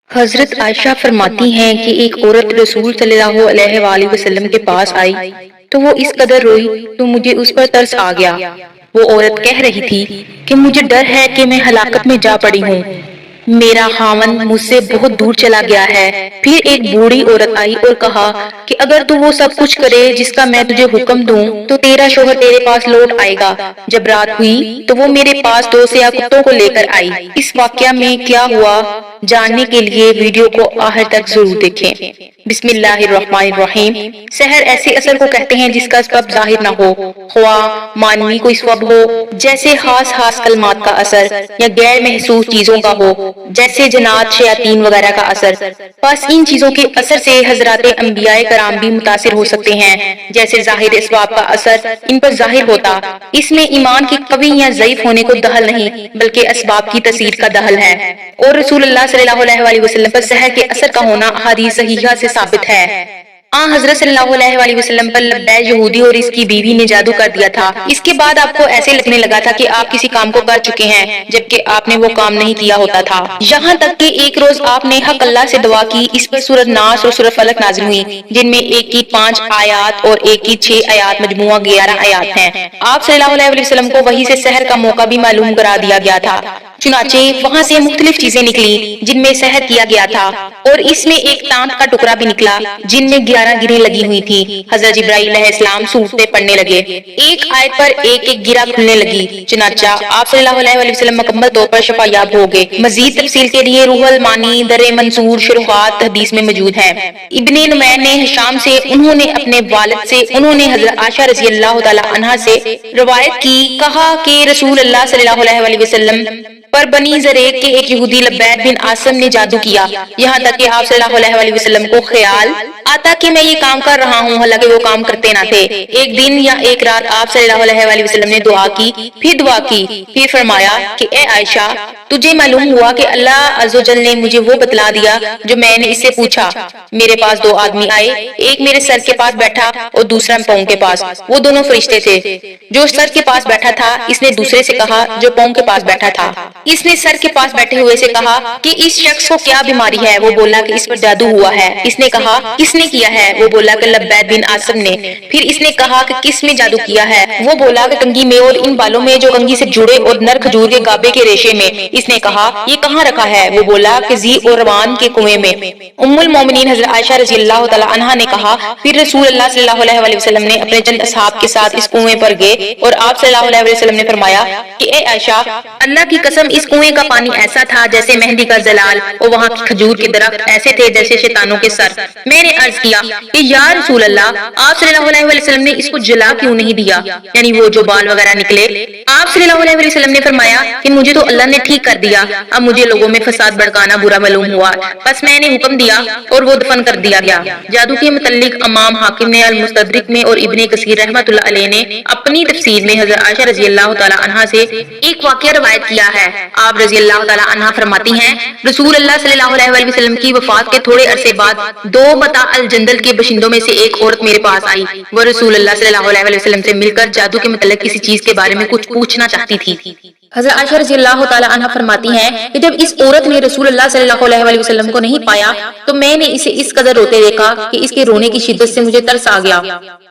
حضرت عائشہ فرماتی ہیں کہ ایک عورت رسول صلی اللہ علیہ وآلہ وسلم کے پاس آئی تو وہ اس قدر روئی تو مجھے اس پر ترس آ گیا۔ وہ عورت کہہ رہی تھی کہ مجھے ڈر ہے کہ میں ہلاکت میں جا پڑی ہوں، میرا خاوند مجھ سے بہت دور چلا گیا ہے۔ پھر ایک بوڑھی عورت آئی اور کہا کہ اگر تو وہ سب کچھ کرے جس کا میں تجھے حکم دوں تو تیرا شوہر تیرے پاس لوٹ آئے گا۔ جب رات ہوئی تو وہ میرے پاس 2 سیاہ کتوں کو لے کر آئی۔ اس واقعہ میں کیا ہوا جاننے کے لیے ویڈیو کو آخر تک ضرور دیکھیں۔ بسم اللہ الرحمن الرحیم۔ سحر ایسے اثر کو کہتے ہیں جس کا سبب ظاہر نہ ہو، خواہ معنوی کوئی سبب ہو جیسے خاص کلمات کا اثر، یا غیر محسوس چیزوں کا ہو جیسے جنات، شیاطین وغیرہ کا اثر۔ بس ان چیزوں کے اثر سے حضرات انبیاء کرام بھی متاثر ہو سکتے ہیں، جیسے ظاہر اسباب کا اثر ان پر ظاہر ہوتا۔ اس میں ایمان کے قوی یا ضعیف ہونے کو دخل نہیں بلکہ اسباب کی تاثیر کا دخل ہے۔ اور رسول اللہ صلی اللہ علیہ وآلہ وسلم پر سحر کے اثر کا ہونا احادیث صحیحہ سے ثابت ہے۔ حضرت صلی اللہ علیہ وآلہ وسلم پر لبیک یہودی اور اس کی بیوی نے جادو کر دیا تھا۔ اس کے بعد آپ کو ایسے لگنے لگا تھا کہ آپ کسی کام کو کر چکے ہیں جبکہ آپ نے وہ کام نہیں کیا ہوتا تھا، یہاں تک کہ ایک روز آپ نے حق اللہ سے دعا کی، اس پر سورۃ ناس اور سورۃ فلق نازل ہوئی، جن میں ایک کی 5 آیات اور ایک کی 6 آیات، مجموعہ 11 آیات ہیں۔ آپ صلی اللہ علیہ وسلم کو وحی سے سحر کا موقع بھی معلوم کرا دیا گیا تھا، چنانچہ وہاں سے مختلف چیزیں نکلی جن میں سحر کیا گیا تھا، اور اس میں ایک تانت کا ٹکڑا بھی نکلا جن میں 11 گرہیں لگی ہوئی تھی۔ حضرت جبرائیل علیہ السلام صورتیں پڑھنے لگے، ایک آیت پر ایک گرہ کھلنے لگی، چنانچہ آپ صلی اللہ علیہ وسلم مکمل طور پر شفا یاب ہو گئے۔ مزید تفصیل کے لیے روح المانی در منصور شروحات حدیث میں موجود ہے۔ ابن نمیر نے ہشام سے، انہوں نے اپنے والد سے، انہوں نے حضرت عائشہ رضی اللہ تعالی عنہا سے روایت کی، کہا کہ رسول اللہ صلی اللہ علیہ وسلم پر بنی زریق کے ایک یہودی لبید بن عاصم نے جادو کیا، یہاں تک کہ آپ صلی اللہ علیہ وسلم کو خیال آتا کہ میں یہ کام کر رہا ہوں، حالانکہ وہ کام کرتے نہ تھے۔ ایک دن یا ایک رات آپ صلی اللہ علیہ وسلم نے دعا کی، پھر فرمایا کہ اے عائشہ، تجھے معلوم ہوا کہ اللہ عز و جل نے مجھے وہ بتلا دیا جو میں نے اس سے پوچھا۔ میرے پاس 2 آدمی آئے، ایک میرے سر کے پاس بیٹھا اور دوسرا پاؤں کے پاس، وہ دونوں فرشتے تھے۔ جو سر کے پاس بیٹھا تھا اس نے دوسرے سے کہا جو پاؤں کے پاس بیٹھا تھا، اس نے سر کے پاس بیٹھے ہوئے سے کہا کہ اس شخص کو کیا بیماری ہے؟ وہ بولا کہ اس پر جادو ہوا ہے۔ اس نے کہا کس نے کیا ہے؟ وہ بولا کہ لبید بن عاصم نے۔ پھر اس نے کہا کہ کس میں جادو کیا ہے؟ وہ بولا کہ کنگھی میں اور ان بالوں میں جو کنگھی سے جڑے اور نر کھجور کے گابے کے ریشے میں۔ اس نے کہا یہ کہاں رکھا ہے؟ وہ بولا کہ ذی اور روان کے کنویں میں۔ ام المومنین حضرت عائشہ رضی اللہ تعالی عنہا نے کہا پھر رسول اللہ صلی اللہ علیہ وسلم نے اپنے چند اصحاب کے ساتھ اس کنویں پر گئے اور آپ صلی اللہ علیہ وسلم نے فرمایا کہ اے عائشہ، اللہ کی قسم اس کنویں کا پانی ایسا تھا جیسے مہندی کا زلال، اور وہاں کی کھجور کے درخت ایسے تھے جیسے شیطانوں کے سر۔ میں نے عرض کیا کہ یا رسول اللہ، آپ صلی اللہ علیہ وسلم نے اس کو جلا کیوں نہیں دیا، یعنی وہ جو بال وغیرہ نکلے؟ آپ صلی اللہ علیہ وسلم نے فرمایا کہ مجھے تو اللہ نے ٹھیک کر دیا، اب مجھے لوگوں میں فساد بھڑکانا برا معلوم ہوا، بس میں نے حکم دیا اور وہ دفن کر دیا گیا۔ جادو کے متعلق امام حاکم نے المستدرک میں اور ابن کثیر رحمۃ اللہ علیہ نے اپنی تفسیر میں حضرت عائشہ رضی اللہ تعالی عنہا سے ایک واقعہ روایت کیا ہے۔ آپ رضی اللہ تعالی عنہا فرماتی ہیں رسول اللہ صلی اللہ علیہ وسلم کی وفات کے تھوڑے عرصے بعد 2 بتا الجندل کے باشندوں میں سے ایک عورت میرے پاس آئی۔ وہ رسول اللہ صلی اللہ علیہ وسلم سے مل کر جادو کے متعلق کسی چیز کے بارے میں کچھ پوچھنا چاہتی تھی۔ حضرت عائشہ رضی اللہ تعالی عنہا فرماتی ہیں کہ جب اس عورت نے رسول اللہ صلی اللہ علیہ وسلم کو نہیں پایا تو میں نے اسے اس قدر روتے دیکھا کہ اس کے رونے کی شدت سے مجھے ترس آ گیا۔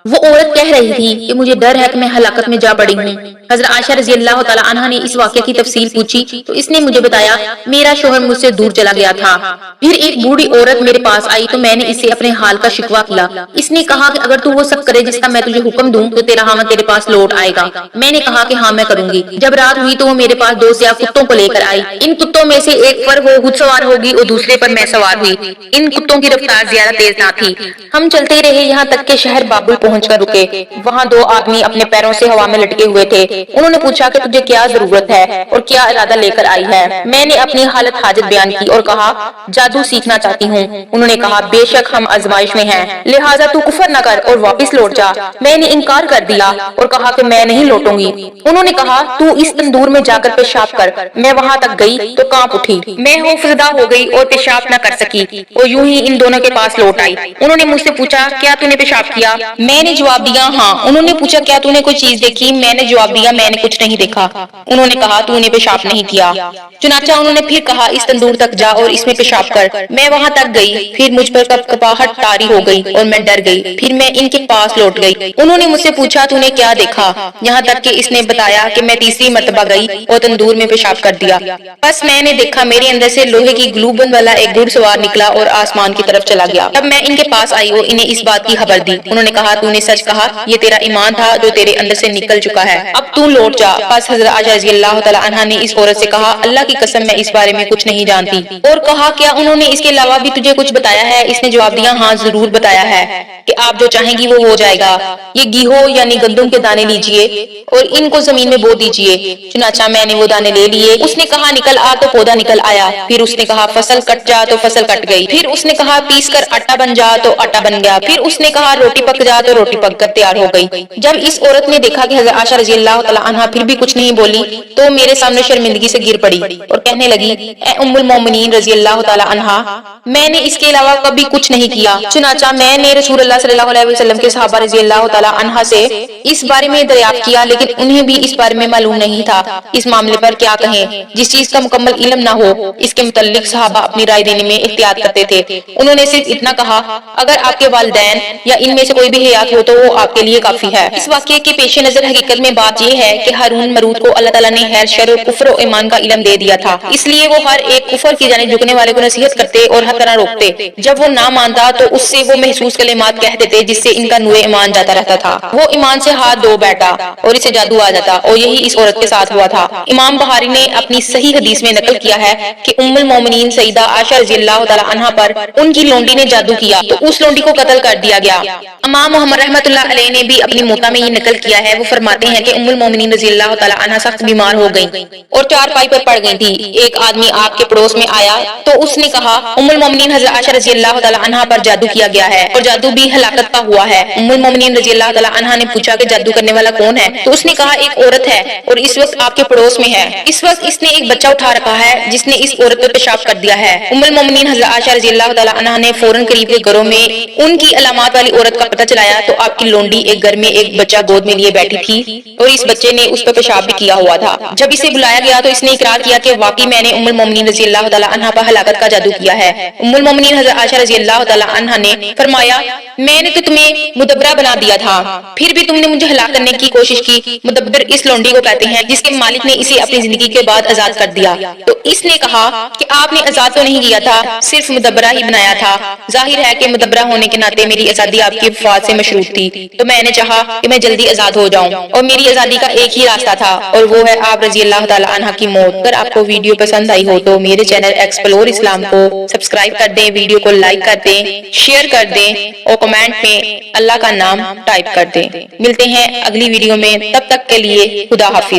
وہ عورت کہہ رہی تھی کہ مجھے ڈر ہے کہ میں ہلاکت میں جا پڑی ہوں۔ حضرت عائشہ رضی اللہ تعالی عنہا نے اس واقعے کی تفصیل پوچھی تو اس نے مجھے بتایا میرا شوہر مجھ سے دور چلا گیا تھا۔ پھر ایک بوڑھی عورت میرے پاس آئی تو میں نے اسے اپنے حال کا شکوہ کیا۔ اس نے کہا کہ اگر تو وہ سب کرے جس کا میں تجھے حکم دوں تو تیرا خاوند تیرے پاس لوٹ آئے گا۔ میں نے کہا کہ ہاں میں کروں گی۔ جب رات ہوئی تو وہ میرے پاس 2 سیاہ کتوں کو لے کر آئی۔ ان کتوں میں سے ایک پر وہ خود سوار ہوگی اور دوسرے پر میں سوار ہوئی۔ ان کتوں کی رفتار زیادہ تیز نہ تھی۔ ہم چلتے رہے یہاں تک کہ شہر بابل پہنچ کر رکے۔ وہاں 2 آدمی اپنے پیروں سے ہوا میں لٹکے ہوئے تھے۔ انہوں نے پوچھا کہ تجھے کیا ضرورت ہے اور کیا ارادہ لے کر آئی ہے؟ میں نے اپنی حالت حاجت بیان کی اور کہا جادو سیکھنا چاہتی ہوں۔ انہوں نے کہا بے شک ہم آزمائش میں ہیں، لہٰذا تو کفر نہ کر اور واپس لوٹ جا۔ میں نے انکار کر دیا اور کہا کہ میں نہیں لوٹوں گی۔ انہوں نے کہا تو اس تندور میں جا کر پیشاب کر۔ میں وہاں تک گئی تو کانپ اٹھی، میں خوفزدہ ہو گئی اور پیشاب نہ کر سکی، اور یوں ہی ان دونوں کے پاس لوٹ آئی۔ انہوں نے مجھ سے پوچھا کیا تو نے پیشاب کیا؟ میں نے جواب دیا ہاں۔ انہوں نے پوچھا کیا تو نے کوئی چیز دیکھی؟ میں نے جواب دیا میں نے کچھ نہیں دیکھا۔ انہوں نے کہا تو نے پیشاب نہیں کیا۔ چنانچہ انہوں نے پھر کہا اس تندور تک جا اور اس میں پیشاب کر۔ میں وہاں تک گئی، پھر مجھ پر کپکپاہٹ طاری ہو گئی اور میں ڈر گئی، پھر میں ان کے پاس لوٹ گئی۔ انہوں نے مجھ سے پوچھا تو نے کیا دیکھا؟ یہاں تک کہ اس نے بتایا کہ میں تیسری مرتبہ گئی اور تندور میں پیشاب کر دیا۔ بس میں نے دیکھا میرے اندر سے لوہے کی گلوبن والا ایک گھڑ سوار نکلا اور آسمان کی طرف چلا گیا۔ تب میں ان کے پاس آئی اور انہیں اس بات کی خبر دی۔ انہوں نے کہا تو نے سچ کہا، یہ تیرا ایمان تھا جو تیرے اندر سے نکل چکا ہے، اب تو لوٹ جا۔ پس حضرت عائشہ رضی اللہ تعالی عنہا نے اس عورت سے کہا اللہ کی قسم میں اس بارے میں کچھ نہیں جانتی، اور کہا کیا انہوں نے اس کے علاوہ بھی تجھے کچھ بتایا ہے؟ اس نے جواب دیا ہاں ضرور بتایا ہے کہ آپ جو چاہیں گی وہ ہو جائے گا، یہ گیہوں یعنی گندم کے دانے لیجئے اور ان کو زمین میں بو دیجئے۔ چنانچہ میں نے وہ دانے لے لیے۔ اس نے کہا نکل آ، تو پودا نکل آیا۔ پھر اس نے کہا فصل کٹ جا، تو فصل کٹ گئی۔ پھر اس نے کہا پیس کر آٹا بن جا، تو آٹا بن گیا۔ پھر اس نے کہا روٹی پک جا، تو روٹی پک کر تیار ہو گئی۔ جب اس عورت نے دیکھا کہ حضرت عائشہ رضی اللہ تعالی عنہا پھر بھی کچھ نہیں بولی تو میرے سامنے شرمندگی سے گر پڑی اور کہنے لگی اے ام المومنین رضی اللہ تعالی عنہا، میں نے اس کے علاوہ کبھی کچھ نہیں کیا۔ چنانچہ میں نے رسول اللہ صلی اللہ علیہ وسلم کے صحابہ رضی اللہ تعالی عنہا سے اس بارے میں دریافت کیا، لیکن انہیں بھی اس بارے میں معلوم نہیں تھا۔ اس معاملے پر کیا کہیں؟ جس چیز کا مکمل علم نہ ہو اس کے متعلق صحابہ اپنی رائے دینے میں احتیاط کرتے تھے۔ انہوں نے صرف اتنا کہا اگر آپ کے والدین یا ان میں سے کوئی بھی حیات ہو تو وہ آپ کے لیے کافی ہے۔ اس واقعے کے پیش نظر حقیقت میں بات یہ ہے کہ ہارون مرود کو اللہ تعالیٰ نے خیر شر اور کفر و ایمان کا علم دے دیا تھا، اس لیے وہ ہر ایک کفر کی جانب جھکنے والے کو نصیحت کرتے اور ہر طرح روکتے۔ جب وہ نہ مانتا تو اس سے وہ محسوس کلمات کہہ دیتے جس سے ان کا نور ایمان جاتا رہتا تھا۔ وہ ایمان سے ہاتھ دھو بیٹھا اور اسے جادو آ جاتا، اور یہی اس عورت کے ساتھ ہوا تھا۔ امام بخاری نے اپنی صحیح حدیث میں نقل کیا ہے کہ ام المومنین سیدہ عائشہ رضی اللہ تعالی عنہا پر ان کی لونڈی نے جادو کیا تو اس لونڈی کو قتل کر دیا گیا۔ امام محمد رحمۃ اللہ علیہ نے بھی اپنی موطا میں یہ نقل کیا ہے، وہ فرماتے ہیں کہ ام المومنین رضی اللہ تعالی عنہا سخت بیمار ہو گئیں اور چارپائی پر پڑ گئی تھی۔ ایک آدمی آپ کے پڑوس میں آیا تو اس نے کہا ام المومنین حضرت عائشہ رضی اللہ تعالی عنہا پر جادو کیا گیا ہے اور جادو بھی ہلاکت کا ہوا ہے۔ ام المومنین رضی اللہ تعالی عنہا نے پوچھا کہ جادو کرنے والا کون ہے؟ تو اس نے کہا ایک عورت ہے اور اس وقت آپ کے پڑوس میں ہے، اس وقت اس نے ایک بچہ اٹھا رکھا ہے جس نے اس عورت پر پیشاب کر دیا ہے۔ ام المومنین حضرت عائشہ رضی اللہ تعالی عنہا نے فوراً قریب کے گھروں میں ان کی علامات والی عورت کا پتہ چلایا تو آپ کی لونڈی ایک گھر میں ایک بچہ گود میں لیے بیٹھی تھی اور اس بچے نے اس پر پیشاب بھی کیا ہوا تھا۔ جب اسے بلایا گیا تو اس نے اقرار کیا کہ واقعی میں نے ام المومنین رضی اللہ تعالی عنہا پر ہلاکت کا جادو کیا ہے۔ ام المومنین حضرت عائشہ رضی اللہ تعالی عنہا نے فرمایا میں نے تو تمہیں مدبرہ بنا دیا تھا، پھر بھی تم نے مجھے ہلاک کرنے کی کوشش کی۔ مدبر اس لونڈی کو کہتے ہیں جس کے مالک نے اسے اپنی زندگی کے بعد آزاد کر دیا۔ تو اس نے کہا کہ آپ نے آزاد تو نہیں کیا تھا، صرف مدبرہ ہی بنایا تھا۔ ظاہر ہے کہ مدبرہ ہونے کے ناطے میری آزادی آپ کی وفات سے مشروط تھی، تو میں نے چاہا کہ میں جلدی آزاد ہو جاؤں، اور میری آزادی کا ایک ہی راستہ تھا اور وہ ہے آپ رضی اللہ تعالی عنہ کی موت۔ اگر آپ کو ویڈیو پسند آئی ہو تو میرے چینل ایکسپلور اسلام کو سبسکرائب کر دیں، ویڈیو کو لائک کر دیں، شیئر کر دیں اور کمنٹ میں اللہ کا نام ٹائپ کر دیں۔ ملتے ہیں اگلی ویڈیو میں، تب تک کے لیے خدا حافظ۔